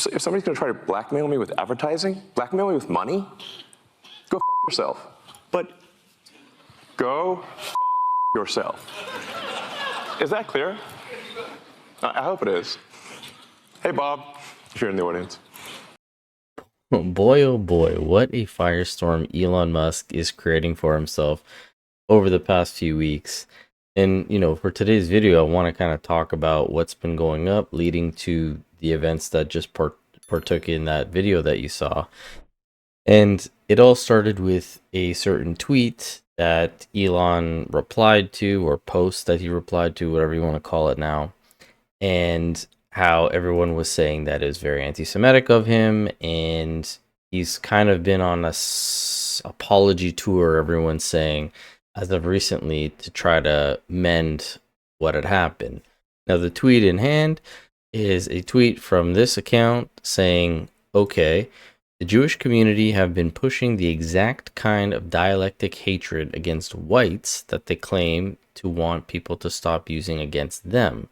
If somebody's going to try to blackmail me with advertising, blackmail me with money, go f yourself. But go f yourself. Is that clear? I hope it is. Hey, Bob, if you're in the audience. Boy, oh boy, what a firestorm Elon Musk is creating for himself over the past few weeks. And, you know, for today's video, I want to kind of talk about what's been going up leading to the events that just partook in that video that you saw. And it all started with a certain tweet that Elon replied to, or post that he replied to, whatever you want to call it now. And how everyone was saying that it was very anti-Semitic of him, and he's kind of been on a apology tour, everyone's saying, as of recently, to try to mend what had happened. Now, the tweet in hand is a tweet from this account saying, okay, the Jewish community have been pushing the exact kind of dialectic hatred against whites that they claim to want people to stop using against them.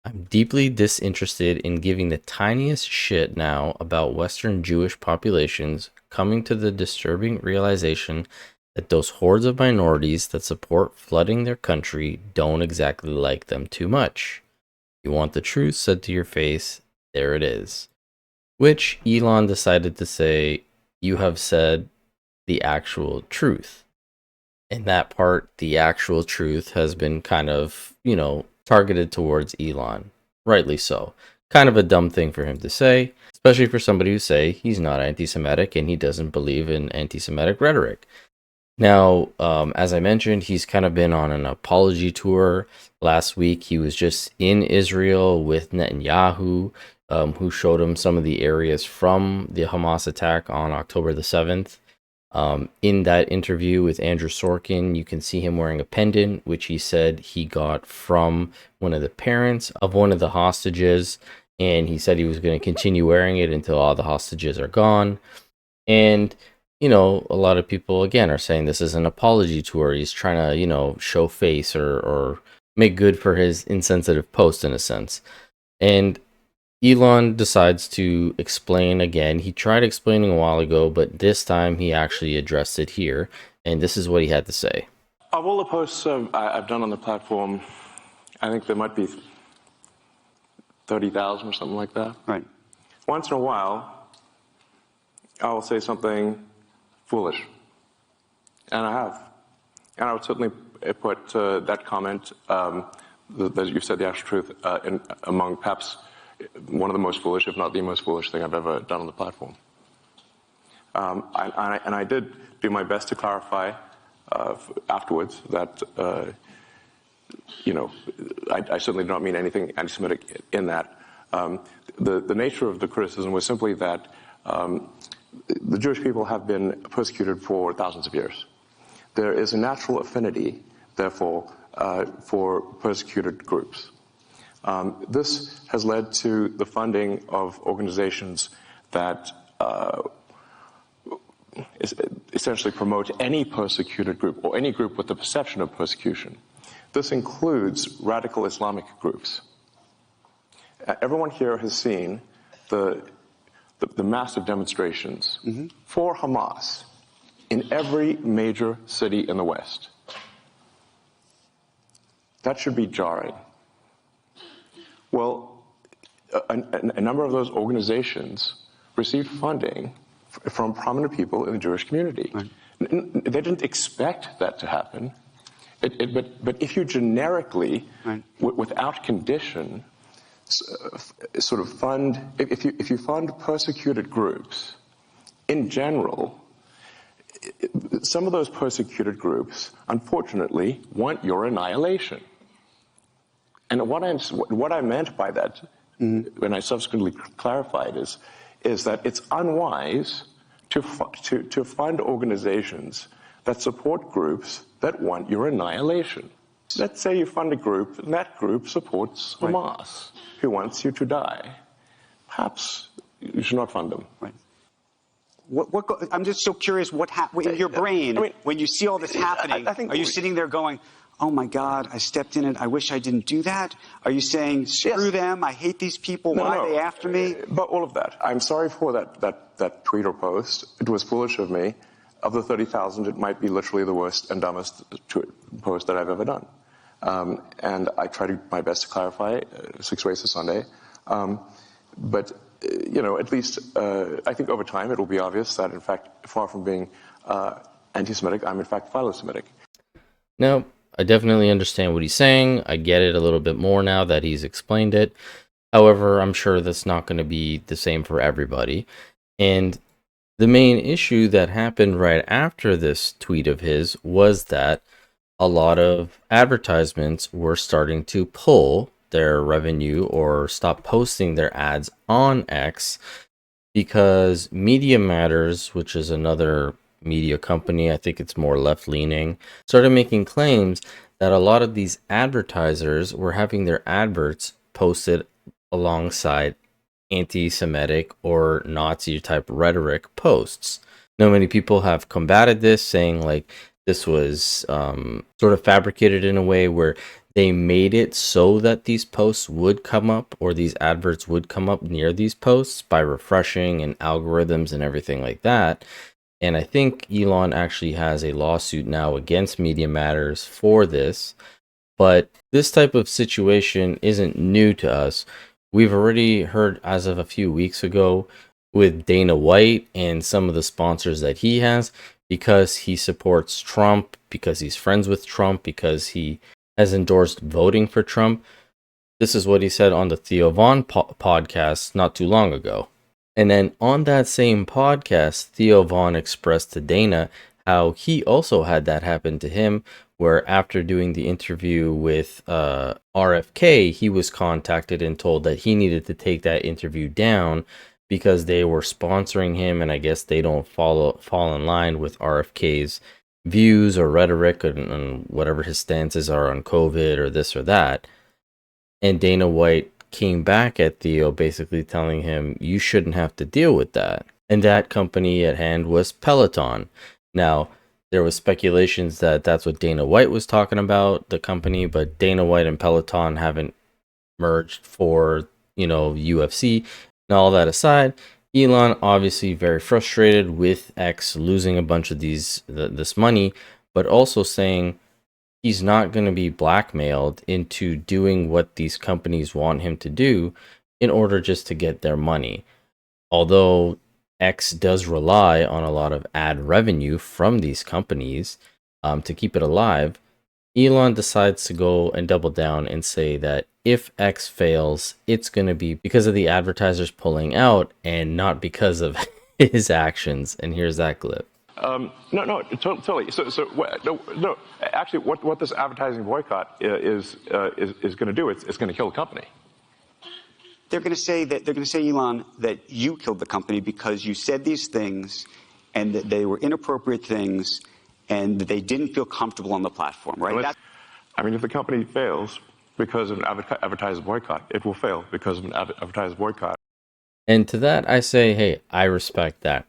I'm deeply disinterested in giving the tiniest shit now about Western Jewish populations, coming to the disturbing realization that those hordes of minorities that support flooding their country don't exactly like them too much. You want the truth said to your face, there it is. Which Elon decided to say, you have said the actual truth. In that part, the actual truth has been kind of, you know, targeted towards Elon. Rightly so. Kind of a dumb thing for him to say, especially for somebody who say he's not anti-Semitic and he doesn't believe in anti-Semitic rhetoric. Now, as I mentioned, he's kind of been on an apology tour. Last week, he was just in Israel with Netanyahu, who showed him some of the areas from the Hamas attack on October the 7th. In that interview with Andrew Sorkin, you can see him wearing a pendant, which he said he got from one of the parents of one of the hostages. And he said he was going to continue wearing it until all the hostages are gone. And, you know, a lot of people, again, are saying this is an apology tour. He's trying to, you know, show face or make good for his insensitive post in a sense. And Elon decides to explain again. He tried explaining a while ago, but this time he actually addressed it here. And this is what he had to say. Of all the posts I've done on the platform, I think there might be 30,000 or something like that. right. Once in a while, I will say something foolish. And I have. And I would certainly put that comment, that you said the actual truth, among perhaps one of the most foolish, if not the most foolish thing I've ever done on the platform. And I did do my best to clarify afterwards that, you know, I certainly do not mean anything anti-Semitic in that. The nature of the criticism was simply that the Jewish people have been persecuted for thousands of years. There is a natural affinity, therefore, for persecuted groups. This has led to the funding of organizations that essentially promote any persecuted group or any group with the perception of persecution. This includes radical Islamic groups. Everyone here has seen the massive demonstrations for Hamas in every major city in the West. That should be jarring. Well, a number of those organizations received funding from prominent people in the Jewish community. Right. They didn't expect that to happen. But if you generically, right, without condition, sort of fund, if you fund persecuted groups, in general, some of those persecuted groups, unfortunately, want your annihilation. And what I meant by that, when I subsequently clarified, is that it's unwise to fund organizations that support groups that want your annihilation. Let's say you fund a group, and that group supports Hamas, who wants you to die. Perhaps you should not fund them. Right. I'm just so curious what in your brain, when you see all this happening, are you sitting there going, oh my God, I stepped in it, I wish I didn't do that? Are you saying, screw them, I hate these people, why are they after me? But all of that. I'm sorry for that tweet or post. It was foolish of me. Of the 30,000, it might be literally the worst and dumbest post that I've ever done. And I try my best to clarify 6 ways to Sunday. But at least I think over time it will be obvious that, in fact, far from being anti-Semitic, I'm in fact philo-Semitic. Now, I definitely understand what he's saying. I get it a little bit more now that he's explained it. However, I'm sure that's not going to be the same for everybody. And the main issue that happened right after this tweet of his was that a lot of advertisements were starting to pull their revenue or stop posting their ads on X because Media Matters, which is another media company, I think it's more left-leaning, started making claims that a lot of these advertisers were having their adverts posted alongside anti-Semitic or Nazi type rhetoric posts. Now, many people have combated this, saying like this was sort of fabricated in a way where they made it so that these posts would come up or these adverts would come up near these posts by refreshing and algorithms and everything like that. And I think Elon actually has a lawsuit now against Media Matters for this. But this type of situation isn't new to us. We've already heard as of a few weeks ago with Dana White and some of the sponsors that he has, because he supports Trump, because he's friends with Trump, because he has endorsed voting for Trump. This is what he said on the Theo Von podcast not too long ago. And then on that same podcast, Theo Von expressed to Dana how he also had that happen to him, where after doing the interview with RFK, he was contacted and told that he needed to take that interview down because they were sponsoring him, and I guess they don't fall in line with RFK's views or rhetoric and whatever his stances are on COVID or this or that. And Dana White came back at Theo basically telling him, you shouldn't have to deal with that. And that company at hand was Peloton. Now, there was speculations that that's what Dana White was talking about, the company, but Dana White and Peloton haven't merged for, UFC. And all that aside, Elon obviously very frustrated with X losing a bunch of this money, but also saying he's not going to be blackmailed into doing what these companies want him to do in order just to get their money. Although X does rely on a lot of ad revenue from these companies to keep it alive, Elon decides to go and double down and say that if X fails, it's going to be because of the advertisers pulling out and not because of his actions. And here's that clip. No, totally. No. Actually, what this advertising boycott is going to do, it's going to kill the company. They're going to say, Elon, that you killed the company because you said these things and that they were inappropriate things and that they didn't feel comfortable on the platform, right? If the company fails because of an advertiser boycott, it will fail because of an advertiser boycott. And to that, I say, hey, I respect that.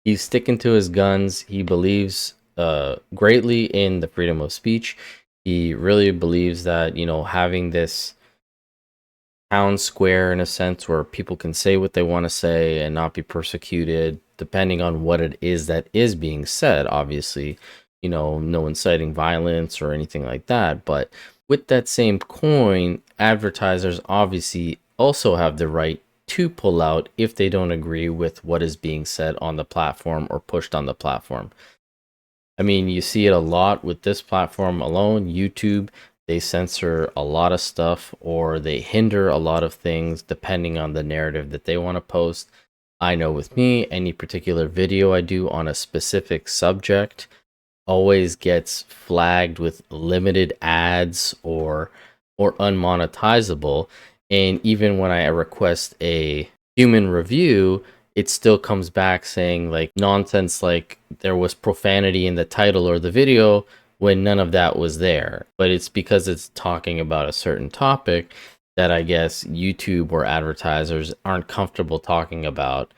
He's sticking to his guns. He believes greatly in the freedom of speech. He really believes that, having this town square in a sense where people can say what they want to say and not be persecuted depending on what it is that is being said. Obviously, no inciting violence or anything like that. But with that same coin, advertisers obviously also have the right to pull out if they don't agree with what is being said on the platform or pushed on the platform. You see it a lot with this platform alone, YouTube. They censor a lot of stuff or they hinder a lot of things depending on the narrative that they want to post. I know with me, any particular video I do on a specific subject always gets flagged with limited ads or unmonetizable. And even when I request a human review, it still comes back saying like nonsense, like there was profanity in the title or the video when none of that was there. But it's because it's talking about a certain topic that I guess YouTube or advertisers aren't comfortable talking about.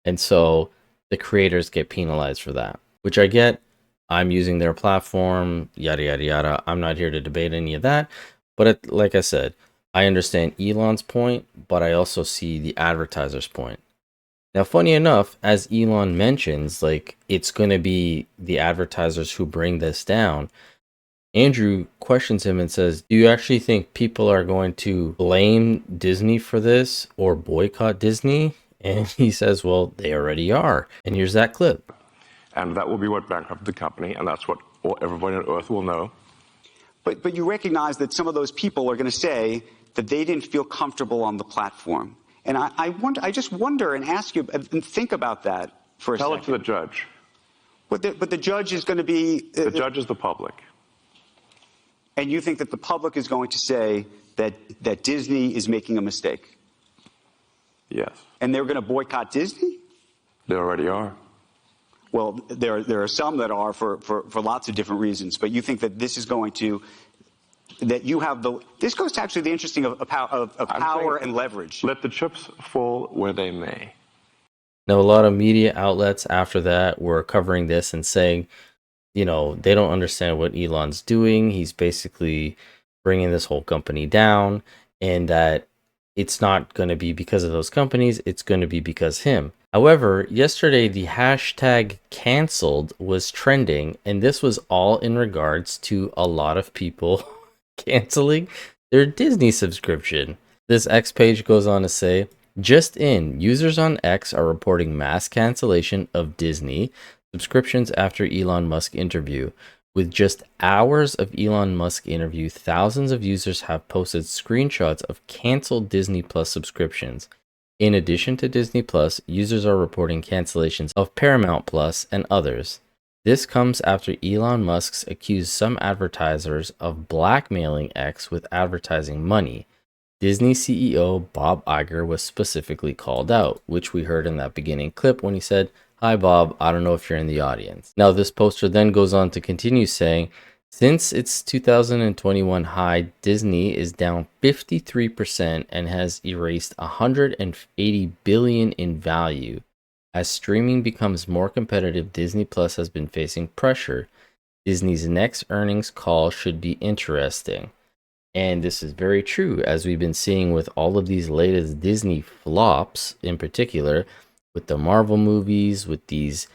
And so the creators get penalized for that, which I get. I'm using their platform, yada, yada, yada. I'm not here to debate any of that. But like I said, I understand Elon's point, but I also see the advertiser's point. Now, funny enough, as Elon mentions, like it's going to be the advertisers who bring this down. Andrew questions him and says, do you actually think people are going to blame Disney for this or boycott Disney? And he says, well, they already are. And here's that clip. And that will be what bankrupted the company, and that's what everybody on Earth will know. But you recognize that some of those people are going to say that they didn't feel comfortable on the platform. And I just wonder and ask you and think about that for a second. Tell it to the judge. But the judge is going to be... The judge is the public. And you think that the public is going to say that Disney is making a mistake? Yes. And they're going to boycott Disney? They already are. Well, there are some that are for lots of different reasons. But you think that this is going to... that you have the... This goes to actually the interesting of power and leverage. Let the chips fall where they may. Now, a lot of media outlets after that were covering this and saying, you know, they don't understand what Elon's doing. He's basically bringing this whole company down, and that it's not going to be because of those companies. It's going to be because him. However, yesterday, the hashtag canceled was trending, and this was all in regards to a lot of people canceling their Disney subscription. This X page goes on to say, just in, users on X are reporting mass cancellation of Disney subscriptions after Elon Musk interview. With just hours of Elon Musk interview, thousands of users have posted screenshots of canceled Disney Plus subscriptions. In addition to Disney Plus, users are reporting cancellations of Paramount Plus and others. This comes after Elon Musk accused some advertisers of blackmailing X with advertising money. Disney CEO Bob Iger was specifically called out, which we heard in that beginning clip when he said, "Hi Bob, I don't know if you're in the audience." Now this poster then goes on to continue saying, since its 2021 high, Disney is down 53% and has erased 180 billion in value. As streaming becomes more competitive, Disney Plus has been facing pressure. Disney's next earnings call should be interesting. And this is very true, as we've been seeing with all of these latest Disney flops, in particular, with the Marvel movies, with these,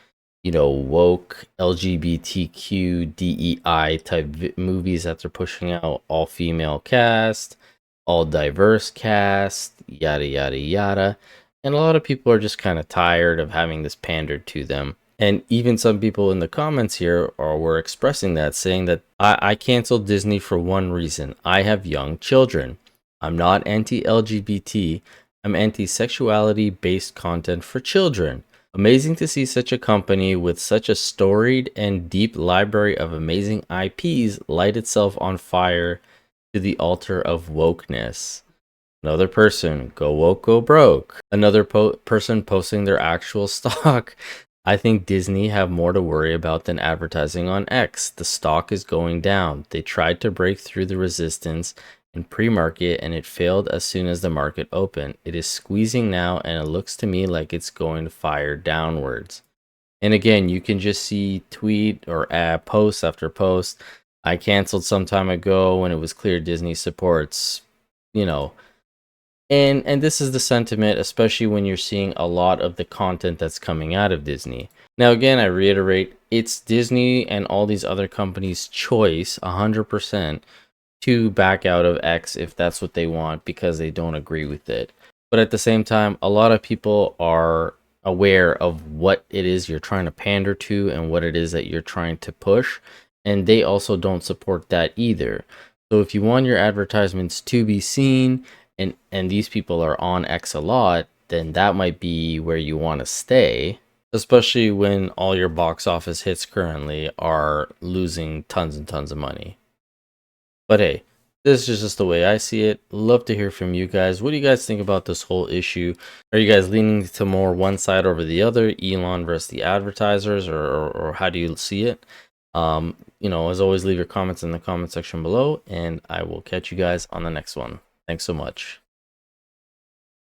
you know, woke LGBTQ DEI type movies that they're pushing out, all female cast, all diverse cast, yada, yada, yada. And a lot of people are just kind of tired of having this pandered to them. And even some people in the comments here were expressing that, saying that I canceled Disney for one reason. I have young children. I'm not anti-LGBT. I'm anti-sexuality based content for children. Amazing to see such a company with such a storied and deep library of amazing IPs light itself on fire to the altar of wokeness. Another person, go woke, go broke. Another person posting their actual stock. I think Disney have more to worry about than advertising on X. The stock is going down. They tried to break through the resistance in pre-market and it failed as soon as the market opened. It is squeezing now and it looks to me like it's going to fire downwards. And again, you can just see tweet or post after post. I canceled some time ago when it was clear Disney supports, you know. And this is the sentiment, especially when you're seeing a lot of the content that's coming out of Disney. Now, again, I reiterate, it's Disney and all these other companies' choice, 100%, to back out of X if that's what they want because they don't agree with it. But at the same time, a lot of people are aware of what it is you're trying to pander to and what it is that you're trying to push. And they also don't support that either. So if you want your advertisements to be seen, and these people are on X a lot, then that might be where you want to stay, especially when all your box office hits currently are losing tons and tons of money. But hey, this is just the way I see it. Love to hear from you guys. What do you guys think about this whole issue? Are you guys leaning to more one side over the other, Elon versus the advertisers, or how do you see it? You know, as always, leave your comments in the comment section below, and I will catch you guys on the next one. Thanks so much.